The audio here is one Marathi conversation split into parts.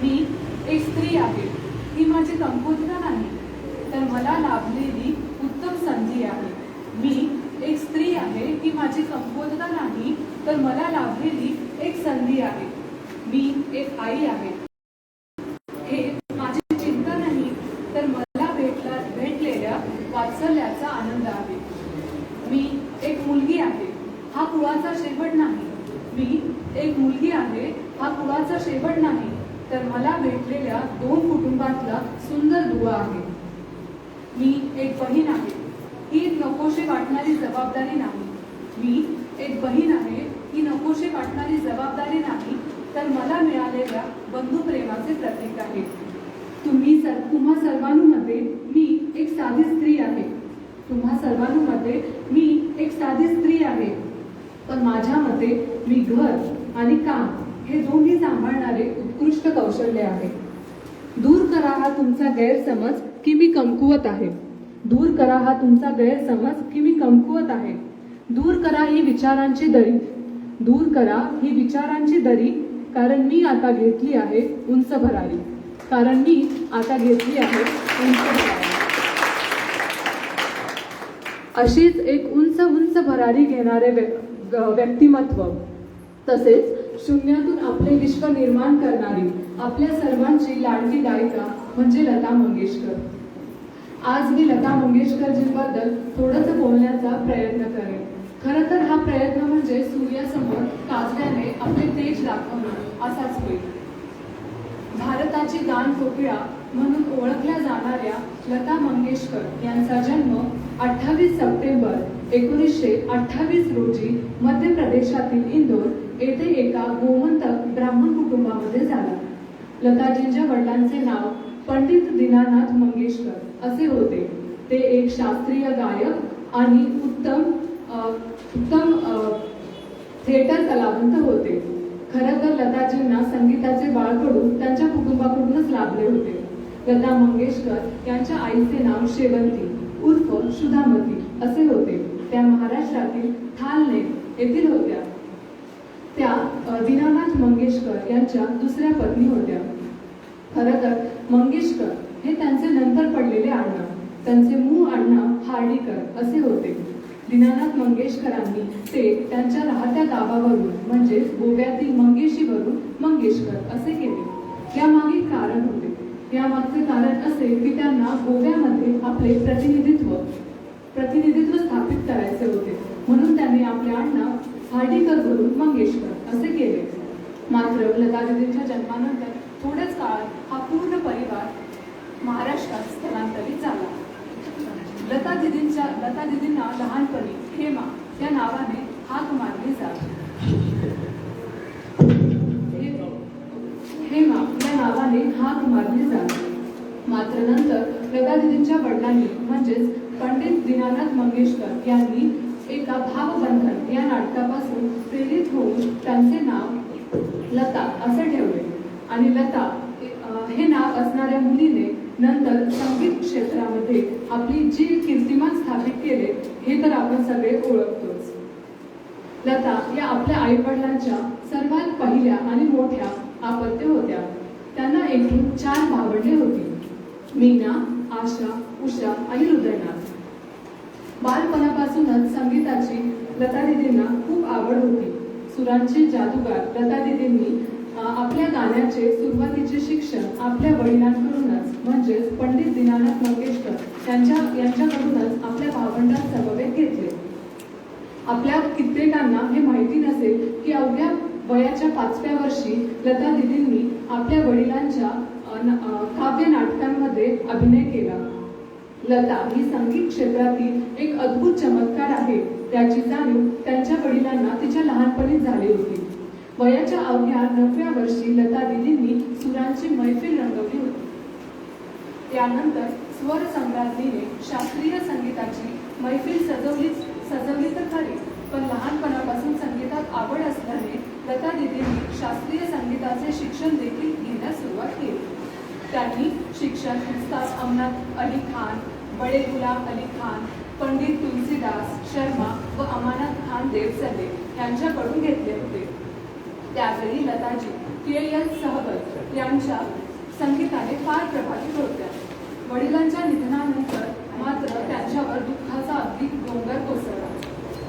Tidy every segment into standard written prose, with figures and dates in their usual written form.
मी एक स्त्री आहे, ही माझी कमकुवतता नाही, तर मला लाभलेली उत्तम संधी आहे. मी एक स्त्री आहे, ही माझी कमकुवतता नाही, तर मला लाभलेली एक संधी आहे. मी एक आई आहे, हे माझी चिंता नाही, तर मला भेटलेल्या वात्सल्याचा आनंद आहे. मी एक मुलगी आहे, हा कुळाचा शेवट नाही. मी एक मुलगी आहे, हा कुळाचा शेवट नाही, तर मला भेटलेल्या 2 कुटुंबातला सुंदर दुवा आहे. मी एक बहीण आहे, ही नकोशी वाटणारी जबाबदारी नाही. मी एक बहीण आहे, ही नकोशी वाटणारी जबाबदारी नाही, तर मला मिळालेल्या बंधुप्रेमाचे प्रतीक आहे. तुम्हा सर्वांमध्ये मी एक साधी स्त्री आहे. तुम्हा सर्वांमध्ये मी एक साधी स्त्री आहे, पण माझ्या मते मी घर आणि काम हे दोन्ही सांभाळणारे उत्कृष्ट कौशल्य आहे. दूर करा हा तुमचा गैरसमज की मी कमकुवत आहे. दूर करा हा तुमचा गैरसमज की मी कमकुवत आहे. दूर करा ही विचारांची दरी. दूर करा ही विचारांची दरी, कारण मी आता घेतली आहे उंच भरारी. कारण मी आता घेतली आहे उंच भरारी. अशीच एक उंच उंच भरारी घेणारे व्यक्तिमत्व, तसेच शून्यातून आपले विश्व निर्माण करणारी आपल्या सर्वांची लाडकी गायिका म्हणजे लता मंगेशकर. आज मी लता मंगेशकरजींबद्दल थोडंसं बोलण्याचा प्रयत्न करेन. खरं तर हा प्रयत्न म्हणजे सूर्यासमोर काजव्याने आपले तेज दाखवणं असाच होईल. भारताची गान कोकिळा म्हणून ओळखल्या जाणाऱ्या लता मंगेशकर यांचा जन्म 28 सप्टेंबर 1928 रोजी मध्य प्रदेशातील इंदोर येथे एका गोमंतक ब्राह्मण कुटुंबामध्ये झाला. लताजींच्या वडिलांचे नाव पंडित दीनानाथ मंगेशकर असे होते. ते एक शास्त्रीय गायक आणि उत्तम थिएटर कलावंत होते. खरं तर लताजींना संगीताचे बाळकडू त्यांच्या कुटुंबाकडूनच लाभले होते. लता मंगेशकर यांच्या आईचे नाव शेवंती उर्फ सुधामती असे होते. त्या महाराष्ट्रातील थालनेर येथील होत्या. त्या दीनानाथ मंगेशकर यांच्या दुसऱ्या पत्नी होत्या. खरं तर मंगेशकर हे त्यांचे नंतर पडलेले आडनाव. त्यांचे मूळ आडनाव हार्डीकर असे होते. दीनानाथ मंगेशकरांनी ते त्यांच्या राहत्या गावावरून म्हणजे गोव्यातील मंगेशीवरून मंगेशकर असे केले. यामागे कारण होते. यामागचे कारण असे की त्यांना गोव्यामध्ये आपले प्रतिनिधित्व स्थापित करायचे होते, म्हणून त्यांनी आपले आडनाव हार्डीकर वरून मंगेशकर असे केले. मात्र लतादीदींच्या जन्मानंतर थोड्याच काळात हा पूर्ण परिवार महाराष्ट्रात स्थलांतरित झाला. लतादीदींना लहानपणी हेमा या नावाने हाक मारली जात. हेमा या नावाने हाक मारली जात. मात्र नंतर लतादीदींच्या वडिलांनी म्हणजेच पंडित दीनानाथ मंगेशकर यांनी एका भावबंधन या नाटकापासून प्रेरित होऊन त्यांचे नाव लता असे ठेवले. आणि लता हे नाव असणाऱ्या मुलीने नंतर संगीत क्षेत्रामध्ये आपली जी कीर्तिमान स्थापित केले हे तर आपण सगळे ओळखतोच. लता या आपल्या आईवडिलांच्या सर्वात पहिल्या आणि मोठ्या अपत्य होत्या. त्यांना एकूण 4 भावंडे होती, मीना, आशा, उषा आणि हृदयनाथ. बालपणापासूनच संगीताची लतादीदींना खूप आवड होती. सुरांची जादूगार लतादीदींनी आपल्या गाण्याचे सुरुवातीचे शिक्षण आपल्या वडिलांकडूनच म्हणजेच पंडित दीनानाथ मंगेशकर यांच्याकडूनच आपल्या भावंडांसमवेत घेतले. आपल्या कित्येकांना हे माहिती नसेल की अवघ्या वयाच्या 5व्या वर्षी लतादीदींनी आपल्या वडिलांच्या काव्य नाटकांमध्ये अभिनय केला. लता ही संगीत क्षेत्रातील एक अद्भुत चमत्कार आहे, त्याची जाणीव त्यांच्या वडिलांना तिच्या लहानपणीच झाली होती. वयाच्या अवघ्या 9व्या वर्षी लतादीदींनी सुरांची मैफिल रंगवली होती. त्यानंतर स्वर सम्राज्ञीने शास्त्रीय संगीताची मैफिल सजवली तर खरी, पण लहानपणापासून संगीतात आवड असल्याने लतादीदींनी शास्त्रीय संगीताचे शिक्षण देखील घेण्यास सुरुवात केली. त्यांनी शिक्षण उस्ताद अमनाथ अली खान, बडे गुलाम अली खान, पंडित तुलसीदास शर्मा व अमानत खान देवसले यांच्याकडून घेतले होते. त्यावेळी लताजी के.एल. सहगल यांच्या संगीताने फार प्रभावित होत्या. वडिलांच्या निधनानंतर मात्र त्यांच्यावर दुःखाचा अधिक डोंगर कोसळला.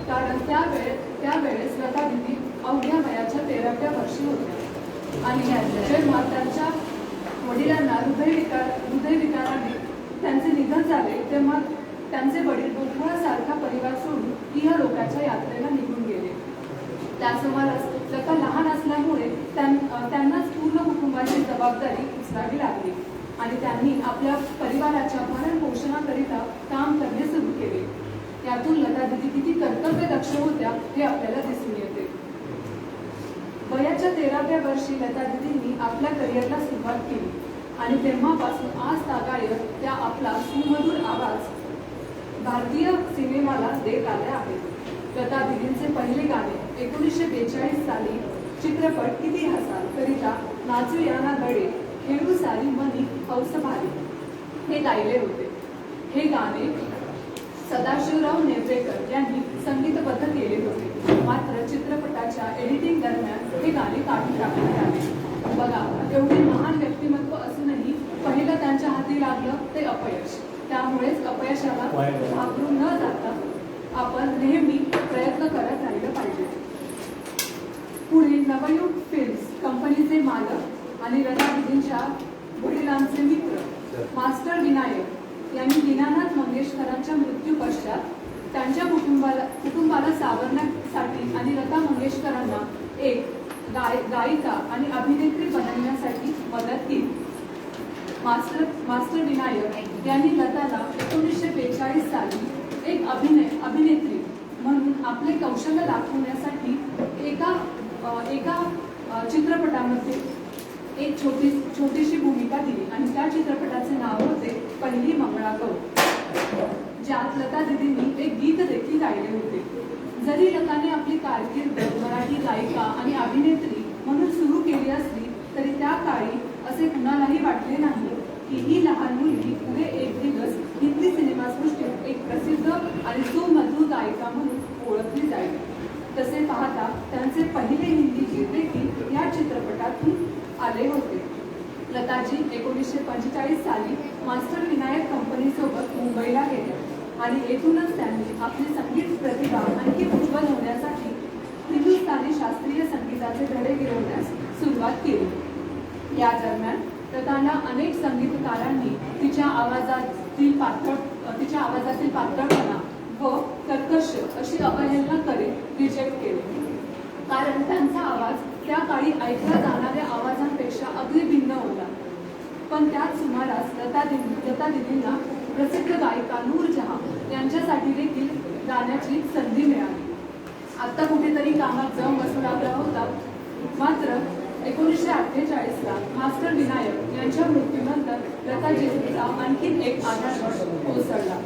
कारण त्यावेळेस लता दीदी अवघ्या वयाच्या 13व्या वर्षी होत्या आणि जेव्हा त्यांच्या वडिलांना हृदयविकाराने त्यांचे निधन झाले तेव्हा त्यांचे वडील गोकुळासारखा परिवार सोडून इह लोकाच्या यात्रेला निघून गेले. त्या सुमारास लता लहान असल्यामुळे त्यांनाच पूर्ण कुटुंबाची जबाबदारी उचलावी लागली आणि त्यांनी आपल्या परिवाराच्या भरण पोषणाकरिता काम करणे सुरू केले. यातून लता दीदी किती कर्तव्यदक्ष होत्या हे आपल्याला दिसून येते. वयाच्या 13व्या वर्षी लता दीदींनी आपल्या करिअरला सुरुवात केली आणि तेव्हापासून आज तागायत त्या आपला सुमधुर आवाज भारतीय सिनेमाला देत आल्या आहेत. लता दीदींचे पहिले गाणे 1942 साली चित्रपट किती हसाल करिता नाचू या ना गडे खेळू सारी मनी हौस भारी हे गायले होते. हे गाणे सदाशिवराव नेवरेकर यांनी संगीतबद्ध केले होते. मात्र चित्रपटाच्या एडिटिंग दरम्यान हे गाणे काढून टाकण्यात आले. बघा, एवढे महान व्यक्तिमत्व असूनही पहिलं त्यांच्या हाती लागलं ते अपयश. त्यामुळेच अपयशाला घाबरून न जाता आपण नेहमी प्रयत्न करत राहिलं पाहिजे. पुढे नवयुग फिल्म्स कंपनीचे मालक आणि लता दीदींच्या वडिलांचे मित्र मास्टर विनायक यांनी दीनानाथ मंगेशकरांच्या मृत्यू पश्चात त्यांच्या कुटुंबाला सावरण्यासाठी आणि लता मंगेशकरांना एक गायिका आणि अभिनेत्री बनवण्यासाठी मदत केली. मास्टर विनायक यांनी लताला 1942 साली एक अभिनेत्री म्हणून आपले कौशल्य दाखवण्यासाठी एका चित्रपटामध्ये एक छोटीशी भूमिका दिली आणि त्या चित्रपटाचे नाव होते पहिली मंगळागौर, ज्यात लता दीदींनी एक गीत देखील गायले होते. जरी लताने आपली कारकीर्द मराठी गायिका आणि अभिनेत्री म्हणून सुरू केली असली तरी त्या काळी असे कुणालाही वाटले नाही की ही लहान मुलगी पुढे एक दिवस हिंदी सिनेमासृष्टीत एक प्रसिद्ध आणि सुमधुर गायिका म्हणून ओळखली जाईल. तसे पाहता त्यांचे पहिले हिंदी गीत देखील या चित्रपटातून आले होते. लताजी 1945 साली मास्टर विनायक कंपनीसोबत मुंबईला गेल्या आणि येथूनच त्यांनी आपली संगीत प्रतिभा आणखी उज्ज्वल होण्यासाठी हिंदुस्थानी शास्त्रीय संगीताचे धडे गिरवण्यास सुरुवात केली. या दरम्यान लताला अनेक संगीतकारांनी तिच्या आवाजातील पातळपणा व कर्कश अशी अवहेलना करीत रिजेक्ट केले. कारण त्यांचा आवाज त्या काळी ऐकला जाणाऱ्या आवाजांपेक्षा अगदी भिन्न होता. पण त्याच सुमारास लता दीदींना प्रसिद्ध गायिका नूरजहां यांच्यासाठी देखील गाण्याची संधी मिळाली. आता कुठेतरी कामात जम बसू लागला होता. मात्र 1948ला मास्टर विनायक यांच्या मृत्यूनंतर लताजींचा आणखी एक आधार कोसळला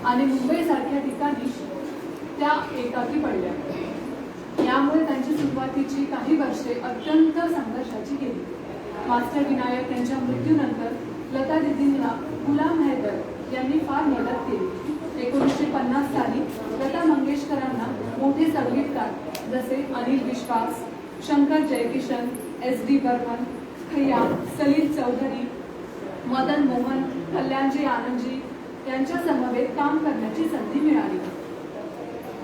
आणि मुंबईसारख्या ठिकाणी त्या एकाकी पडल्या. यामुळे त्यांची सुरुवातीची काही वर्षे अत्यंत संघर्षाची गेली. मास्टर विनायक यांच्या मृत्यूनंतर लता दीदींना गुलाम हैदर यांनी फार मदत केली. 1950 साली लता मंगेशकरांना मोठे संगीतकार जसे अनिल विश्वास, शंकर जयकिशन, SD बर्मन, खय्याम, सलील चौधरी, मदन मोहन, कल्याणजी आनंदजी यांच्या समवेत काम करण्याची संधी मिळाली.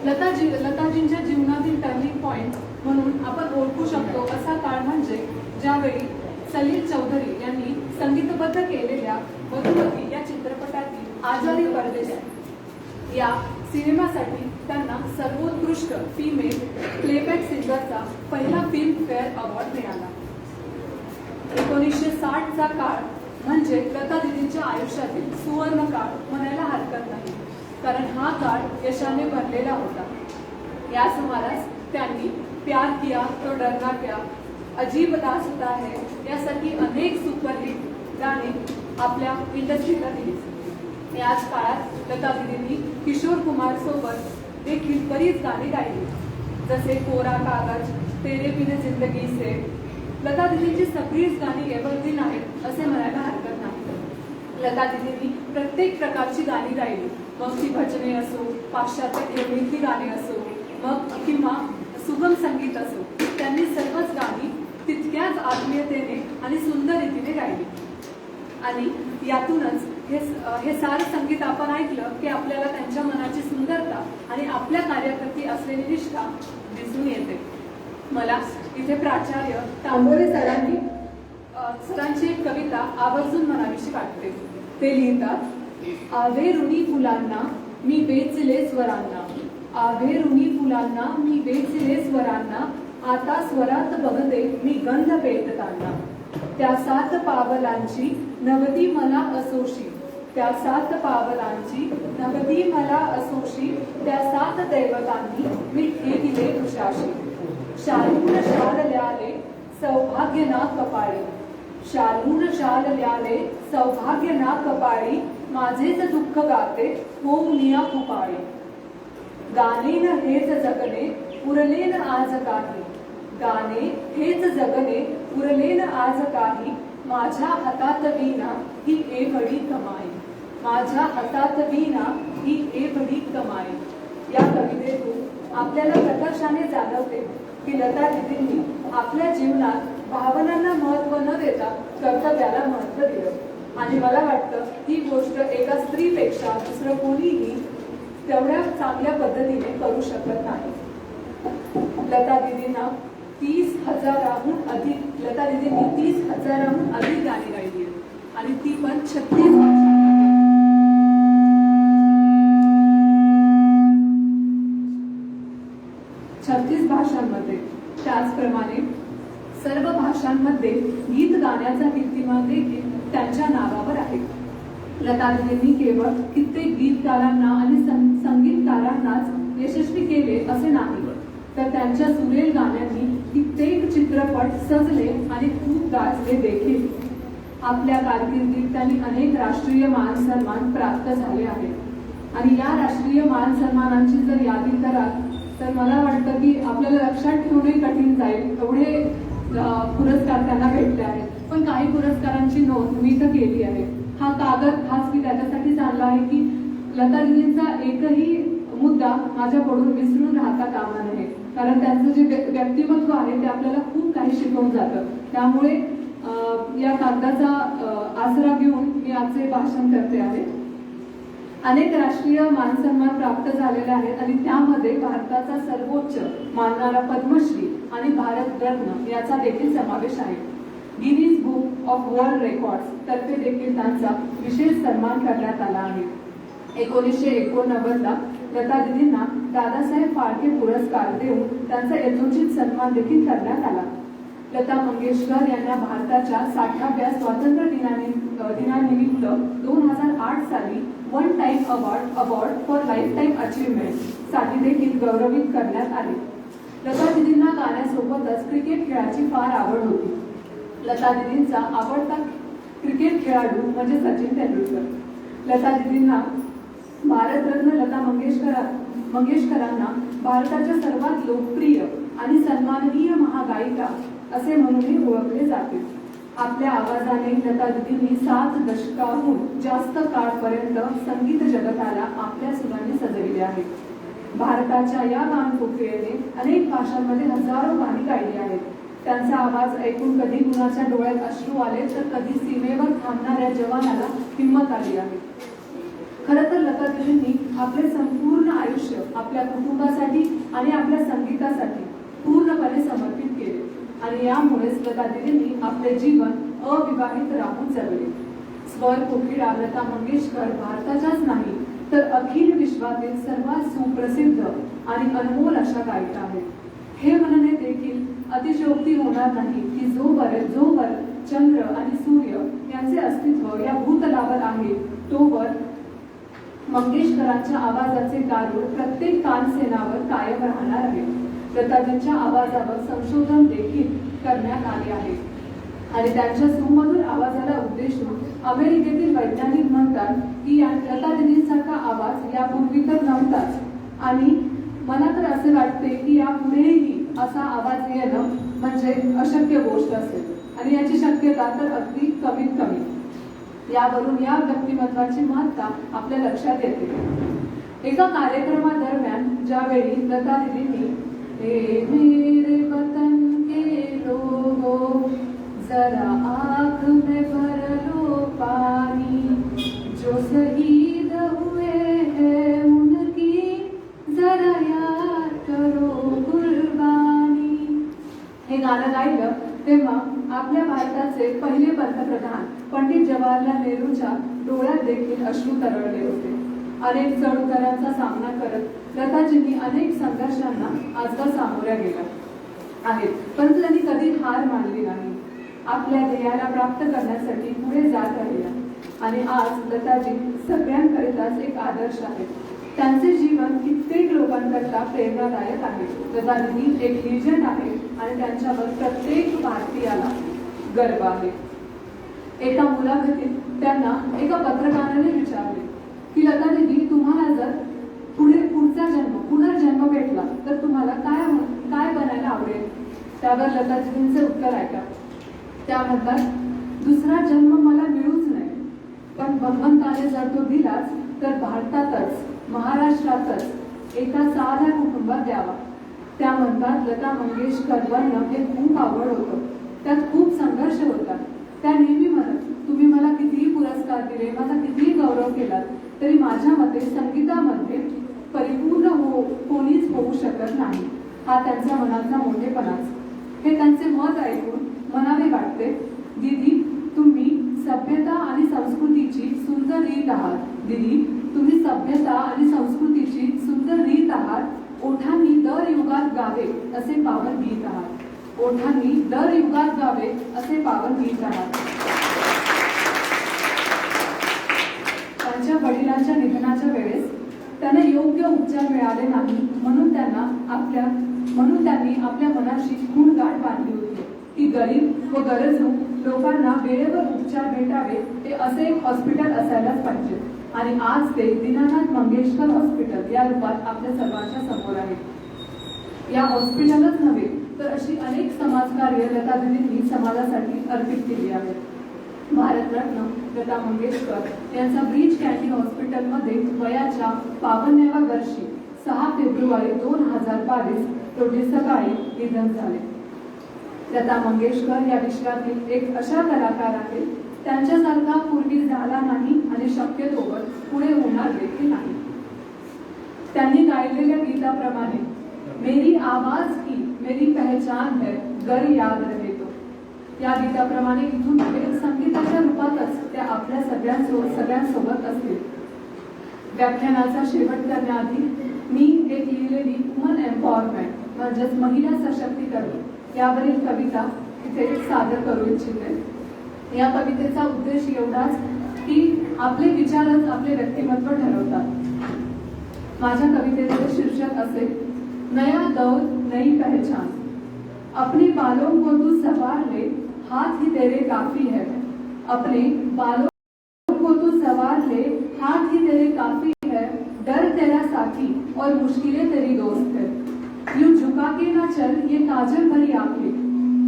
लताजींच्या जीवनातील टर्निंग पॉइंट म्हणून आपण ओळखू शकतो असा काळ म्हणजे ज्यावेळी सलील चौधरी यांनी संगीतबद्ध केलेल्या वधूवती या चित्रपटातील आजारी परदेश या सिनेमासाठी त्यांना सर्वोत्कृष्ट फिमेल प्लेबॅक सिंगरचा पहिला फिल्मफेअर अवॉर्ड मिळाला. 1960चा काळ म्हणजे लता दीदींच्या आयुष्यातील सुवर्ण काळ म्हणायला हरकत नाही, कारण हा काळ यशाने भरलेला होता. या सुमारास त्यांनी प्यार किया तो डरना क्या, अजीब दास्तां है यासाठी अनेक सुपरहिट गाणी आपल्या इंडस्ट्रीला दिली. याच काळात लता दीदींनी किशोर कुमार सोबत देखील बरीच गाणी गायली, जसे कोरा कागज, तेरे बिन जिंदगी से. लता दीदींची सगळीच गाणी एव्हरग्रीन आहेत असे म्हणायला हरकत नाही. लता दीदींनी प्रत्येक प्रकारची गाणी गायली, मग ती भजने असो, पाश्चात्य खेळीतली गाणी असो, मग किंवा सुगम संगीत असो, त्यांनी सर्वच गाणी तितक्याच आत्मीयतेने आणि सुंदर रीतीने गायली. आणि यातूनच हे सारं संगीत आपण ऐकलं की आपल्याला त्यांच्या मनाची सुंदरता आणि आपल्या कार्याप्रती असलेली निष्ठा दिसून येते. मला इथे प्राचार्य तांबोरे सरांची एक कविता आवर्जून म्हणावीशी वाटते. ते लिहितात, आभे ऋणी फुलांना मी वेचले स्वरांना, आभे ऋणी फुलांना मी वेचले स्वरांना, आता स्वरात बघते मी गंध पेटताना. त्या 7 पावलांची नवदी मला असोशी, त्या 7 पावलांची नवदी मला असोशी, त्या 7 दैवतांनी मी ठेविले उशाशी. शालून शाल ल्याले सौभाग्य ना कपाळी, शालून शाल ल्याले सौभाग्य ना कपाळी, माझेच दुःख गाते होऊनिया कुपाळी. गाणेन हेच जगणे उरलेन आज काही, गाणे हेच जगणे उरलेन आज काही, माझ्या हातात वीणा ही एवढी कमाई, माझ्या हातात वीणा ही एवढी कमाई. या कवितेतून आपल्याला प्रकर्षाने जाणवते की लता दीदींनी आपल्या जीवनात भावनांना महत्व न देता कर्तव्याला महत्व दिलं. आणि मला वाटतं ही गोष्ट एका स्त्रीपेक्षा दुसरं कोणीही तेवढ्या चांगल्या पद्धतीने करू शकत नाही. लता दीदींनी 30,000हून अधिक गाणी गायली आहेत आणि ती पण 36 भाषांमध्ये. त्याचप्रमाणे सर्व भाषांमध्ये गीत गाण्याचा कीर्तिमान देखील त्यांच्या नावावर आहे. लता दीदींनी केवळ कित्येक गीतकारांना आणि संगीतकारांनाच यशस्वी केले असे नाही, तर त्यांच्या सुरेल गाण्यांनी कित्येक चित्रपट सजले आणि खूप गाजले देखील. आपल्या कारकिर्दीत त्यांनी अनेक राष्ट्रीय मान सन्मान प्राप्त झाले आहेत. आणि या राष्ट्रीय मान सन्मानांची जर यादी कराल तर मला वाटतं की आपल्याला लक्षात ठेवणे कठीण जाईल, एवढे पुरस्कार त्यांना भेटले आहेत. पण काही पुरस्कारांची नोंद मी तर केली आहे. हा कागद खास मी त्याच्यासाठीच आणला आहे की लता दीदींचा एकही मुद्दा माझ्याकडून विसरून राहता कामा नये, कारण त्यांचं जे व्यक्तिमत्व आहे ते आपल्याला खूप काही शिकवून जातं. त्यामुळे या कागदाचा आसरा घेऊन मी आजचे भाषण करते आहे. अनेक राष्ट्रीय मानसन्मान प्राप्त झालेले आहेत आणि त्यामध्ये भारताचा सर्वोच्च मानणारा पद्मश्री आणि भारत रत्न याचा देखील समावेश आहे. Guinness book of world records तर्फे देखील त्यांचा विशेष सन्मान करण्यात आला आहे. 1989ला लता दीदींना दादासाहेब फाळके पुरस्कार देऊन त्यांचा यथोचित सन्मान देखील करण्यात आला. लता मंगेशकर यांना भारताच्या 60व्या स्वातंत्र्य दिनानिमित्त 2008 साली one time award for life time achievement साठी देखील गौरवित करण्यात आले. लता दीदींना गाण्यासोबतच क्रिकेट खेळाची फार आवड होती. लता दीदींचा आवडता क्रिकेट खेळाडू म्हणजे सचिन तेंडुलकर. लता दीदींना भारतरत्न लता मंगेशकरांना भारताच्या सर्वात लोकप्रिय आणि सन्माननीय महागायिका असे म्हणूनही ओळखले जाते. आपल्या आवाजाने लता दीदींनी 7 दशकाहून जास्त काळपर्यंत संगीत जगताला आपल्या सुरांनी सजविले आहे. भारताच्या या गानकोकिळेने अनेक भाषांमध्ये हजारो गाणी गायली आहेत. त्यांचा आवाज ऐकून कधी कुणाच्या डोळ्यात अश्रू आले तर कधी सीमेवर थांबणाऱ्या जवानाला हिंमत आली आहे. खरं तर लता दीदींनी आपले संपूर्ण आयुष्य आपल्या कुटुंबासाठी आणि आपल्या संगीतासाठी पूर्णपणे समर्पित केले आणि यामुळेच लता दीदींनी आपले जीवन अविवाहित राहून जगले. स्वर कोकिळा लता मंगेशकर भारताच्याच नाही तर अखिल विश्वातील सर्वात सुप्रसिद्ध आणि अनमोल अशा गायिका आहेत. हे म्हणणे देखील अतिशयोक्ती होणार नाही की जोवर चंद्र आणि सूर्य यांचे अस्तित्व या भूतलावर आहे तोवर मंगेशकरांच्या आवाजाचे गारूड प्रत्येक कानसेनावर कायम राहणार आहे. लताजींच्या आवाजावर संशोधन देखील करण्यात आले आहे आणि त्यांच्या सुमधुर आवाजाला उद्देशून अमेरिकेतील वैज्ञानिक म्हणतात की लता दीदींसारखा आवाज यापूर्वी तर नव्हताच आणि मला तर असे वाटते की यापुढेही असा आवाज येणं म्हणजे अशक्य गोष्ट असेल आणि याची शक्यता तर अगदी कमीत कमी. यावरून या व्यक्तिमत्वाची महत्ता आपल्या लक्षात येते. एका कार्यक्रमादरम्यान ज्यावेळी लता दीदींनी हे मेरे वतन के लोगों जरा आँख में भर लो पानी, जो शहीद हुए हैं उनकी जरा याद करो कुर्बानी. हे गाणं गायलं तेव्हा आपल्या भारताचे पहिले पंतप्रधान पंडित जवाहरलाल नेहरूंच्या डोळ्यात देखील अश्रू तरळले होते. अनेक चढउतारांचा सामना करत लताजींनी अनेक संघर्षांना आजवर सामोऱ्या गेल्या आहेत, परंतु त्यांनी कधी हार मानली नाही. आपल्या ध्येयाला प्राप्त करण्यासाठी पुढे जात राहिल्या आणि आज लताजी सगळ्यांकरिताच एक आदर्श आहेत. त्यांचे जीवन कित्येक लोकांकरता प्रेरणादायक आहे. लताजी एक लिजंड आहे आणि त्यांच्यावर प्रत्येक भारतीयाला गर्व आहे. एका मुलाखतीत त्यांना एका पत्रकाराने विचारले की लता दीदी, तुम्हाला जर पुनर्जन्म भेटला तर तुम्हाला काय बनायला आवडेल? त्यावर लताजींचे उत्तर ऐका. त्या म्हणतात, दुसरा जन्म मला मिळूच नाही, पण भगवंताने जर तो दिलाच तर भारतातच, महाराष्ट्रातच एका साध्या कुटुंबात द्यावा. त्या म्हणतात, लता मंगेशकरांना हे खूप आवड होतं, त्यात खूप संघर्ष होता. त्या नेहमी म्हणत, तुम्ही मला कितीही पुरस्कार दिले, माझा कितीही गौरव केला, तरी माझ्या मते संगीतामध्ये परिपूर्ण कोणीच होऊ शकत नाही. हा त्यांच्या मनाचा मोठेपणाच. हे त्यांचे मत ऐकून मनाने वाटते, दीदी तुम्ही सभ्यता आणि संस्कृतीची सुंदर रीत आहात. दीदी तुम्ही सभ्यता आणि संस्कृतीची सुंदर रीत आहात. ओठांनी दर युगात गावे असे पावन गीत आहात. ओठांनी दर युगात गावे असे पावन गीत आहात. त्यांच्या वडिलांच्या निधनाच्या वेळेस त्यांना योग्य उपचार मिळाले नाही, म्हणून त्यांनी आपल्या मनाशी खूण गाठ बांधली होती की गरीब व गरजू लोकांना वेळेवर उपचार भेटावे हे असे एक हॉस्पिटल असायलाच पाहिजे. आणि आज ते दीनानाथ मंगेशकर हॉस्पिटल या रूपात आपल्या सर्वांच्या समोर आहे. या हॉस्पिटलच नव्हे तर अशी अनेक समाजकार्य लता दीदींनी समाजासाठी अर्पित केली आहेत. भारतरत्न लता मंगेशकर यांचा ब्रीच कँडी हॉस्पिटलमध्ये वयाच्या 52व्या वर्षी 6 फेब्रुवारी 2022 रोजी सकाळी निधन झाले. लता मंगेशकर या विश्वातील एक अशा कलाकार आहेत, त्यांच्यासारखा पूर्वी झाला नाही आणि शक्यतोवर पुढे होणार देखील नाही. त्यांनी गायलेल्या गीताप्रमाणे मेरी आवाज की मेरी पहचान है, गर याद रहे तो, या गीताप्रमाणे इथून पुढे संगीताच्या रूपातच त्या आपल्या सगळ्यांसोबत असतील. व्याख्यानाचा शेवट करण्याआधी मी एक लिहिलेली वुमन एम्पॉवरमेंट म्हणजेच महिला सशक्तीकरण यावरील कविता इथे सादर करू इच्छिते. या कवितेचा उद्देश एवढाच की आपले विचारच आपले व्यक्तिमत्व ठरवतात. माझ्या कवितेचे शीर्षक असे, नया दौर नई पहचान. अपने बालों को तू सवार ले, हाथ ही तेरे काफी है. अपने बालों को तू सवार ले, हाथ ही तेरे काफी है. डर तेरा साथी और मुश्किलें तेरी दोस्त है. यूं झुका के ना चल ये काजल भरी आंखें,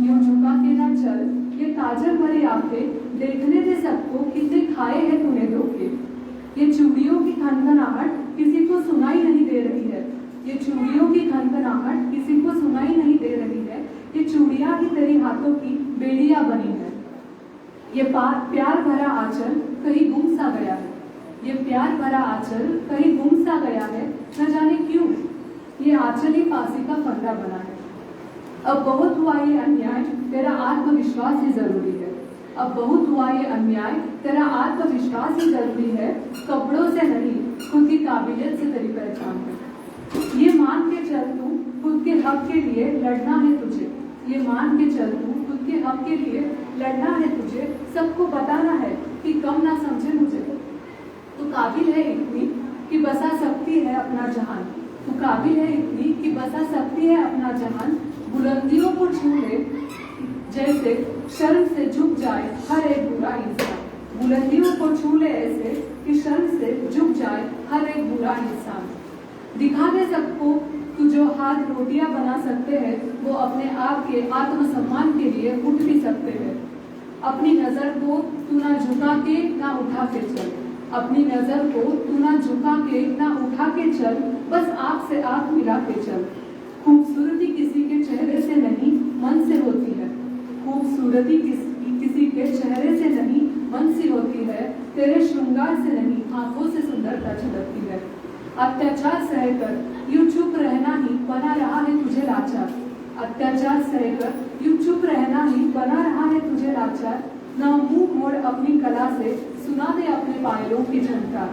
यूं झुका के ना चल ये काजल भरी आंखें. देखने दे सबको कितने खाए हैं तूने धोखे. ये चूड़ियों की खनखनाहट किसी को सुनाई नहीं दे रही है. ये चूड़ियों की खनखनाहट किसी को सुनाई नहीं दे रही है. ये चूड़ियां ही तेरी हाथों की बेड़ियां बनी है. ये प्यार भरा आंचल कहीं गुम सा गया है. ये प्यार भरा आंचल कहीं गुम सा गया है. न जाने क्यों ये आंचल ही फांसी का फंदा बना है. अब बहुत हुआ ये अन्याय, तेरा आत्मविश्वास ही जरूरी है. अब बहुत हुआ ये अन्याय, तेरा आत्मविश्वास ही जरूरी है. कपड़ों से नहीं खुद की काबिलियत से तेरी पहचान है. ये मान के चल तू खुद के हक के लिए लड़ना है तुझे. ये मान के चल तू खुद के हक के लिए लड़ना है तुझे. सबको बताना है कि कम ना समझे मुझे. तू काबिल है इतनी कि बसा सकती है अपना जहान. तू काबिल है इतनी कि बसा सकती है अपना जहान. बुलंदियों को छू ले जैसे शर्म से झुक जाए हर एक बुरा इंसान. बुलंदियों को छू ले ऐसे कि शर्म से झुक जाए हर एक बुरा इंसान. दिखा दे सबको तू जो हाथ रोटियां बना सकते हैं वो अपने आप के आत्मसम्मान के लिए उठ भी सकते हैं. अपनी नजर को तू ना झुका के ना उठा के चल. अपनी नजर को तू ना झुका के ना उठा के चल. बस आंख से आंख मिला के चल. खूबसूरती किसी के चेहरे से नहीं मन से होती है. खूबसूरती किसी के चेहरे से नहीं मन सी होती है, तेरे श्रृंगार से नहीं आंखों से सुंदरता झलकती है। अत्याचार सहकर यूं चुप रहना ही बना रहा है तुझे लाचार, अत्याचार सहकर यूं चुप रहना ही बना रहा है तुझे लाचार। ना मुंह मोड़ अपनी कला से सुना दे अपने पायलों की झनकार।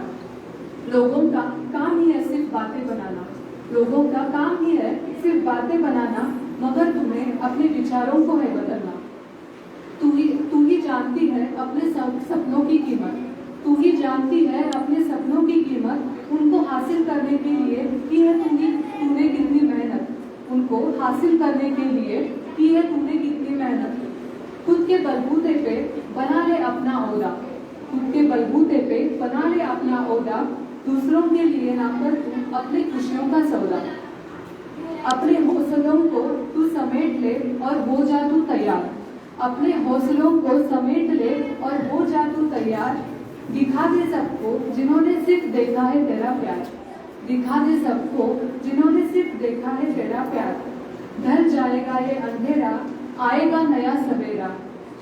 लोगों का काम ही है सिर्फ बातें बनाना, लोगों का काम ही है सिर्फ बातें बनाना, मगर तुम्हें अपने विचारों को है बदलना। तू ही जानती है अपने सपनों की कीमत, तू ही जानती है अपने सपनों की कीमत। उनको हासिल करने के लिए की है तूने कितनी मेहनत, उनको हासिल करने के लिए की है तूने कितनी मेहनत। खुद के बलबूते पे बना ले अपना ओहदा, खुद के बलबूते पे बना ले अपना ओहदा। दूसरों के लिए ना कर तू अपनी खुशियों का सौदा। अपने हौसलों को तू समेट ले और हो जा तू तैयार, अपने हौसलों को समेट ले और हो जा तू तैयार। दिखा दे सबको जिन्होंने सिर्फ देखा है तेरा प्यार, दिखा दे सबको जिन्होंने सिर्फ देखा है तेरा प्यार। ढल जाएगा ये अंधेरा आएगा नया सवेरा,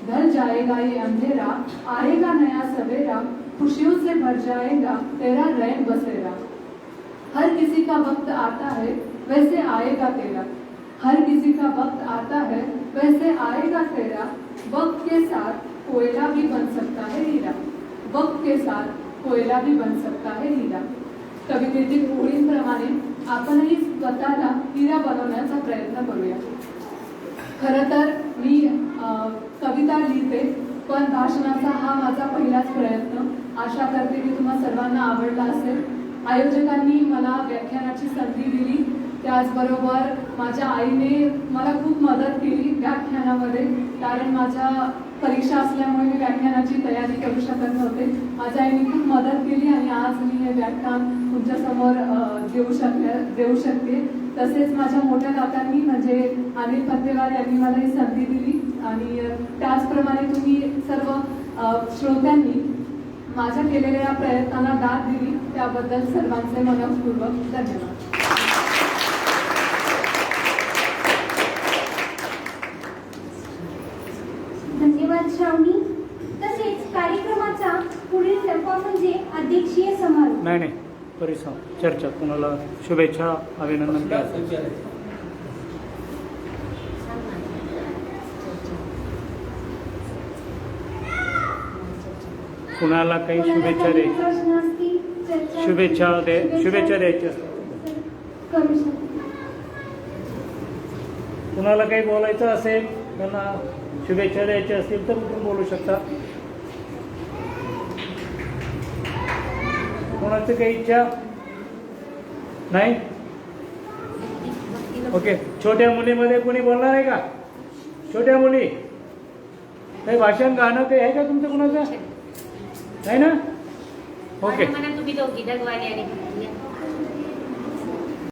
ढल जाएगा ये अंधेरा आएगा नया सवेरा। खुशियों से भर जाएगा तेरा रैन बसेरा। हर किसी का वक्त आता है वैसे आएगा तेरा, हर किसी का वक्त आता है वैसे आएगा तेरा। वक्त के साथ कोयला भी बन सकता है हीरा, वक्त के साथ कोयला भी बन सकता है हीरा। कवितेतील ओळींप्रमाणे आपणही स्वतःला हिरा बनवण्याचा प्रयत्न करूया। खरं तर मी कविता लिहिते, पण भाषणाचा हा माझा पहिलाच प्रयत्न। आशा करते की तुम्हा सर्वांना आवडला असेल। आयोजकांनी मला व्याख्यानाची संधी दिली, त्याचबरोबर माझ्या आईने मला खूप मदत केली व्याख्यानामध्ये, कारण माझ्या परीक्षा असल्यामुळे मी व्याख्यानाची तयारी करू शकत नव्हते। माझ्या आईने खूप मदत केली आणि आज मी हे व्याख्यान तुमच्यासमोर देऊ शकते। तसेच माझ्या मोठ्या काकांनी म्हणजे अनिल फतेवार यांनी मला ही संधी दिली आणि त्याचप्रमाणे तुम्ही सर्व श्रोत्यांनी माझ्या केलेल्या या प्रयत्नांना दाद दिली, त्याबद्दल सर्वांचे मनपूर्वक धन्यवाद। धन्यवाद श्रावणी। तसेच कार्यक्रमाचा पुढील टप्पा म्हणजे अध्यक्षीय समारोप। नाही परिसंवाद चर्चा, कुणाला शुभेच्छा अभिनंदन द्या। कुणाला काही शुभेच्छा द्यायची, शुभेच्छा द्यायच्या कुणाला काही बोलायचं असेल, त्यांना शुभेच्छा द्यायच्या असतील तर तुम्ही बोलू शकता। कोणाची काही इच्छा नाही? ओके, छोट्या मुलीमध्ये कोणी बोलणार आहे का? छोट्या मुली काही भाषण गाणं काही आहे का तुमचं कुणाचं? आहे ना? ओके, तुम्ही दोघी डगवाली आणि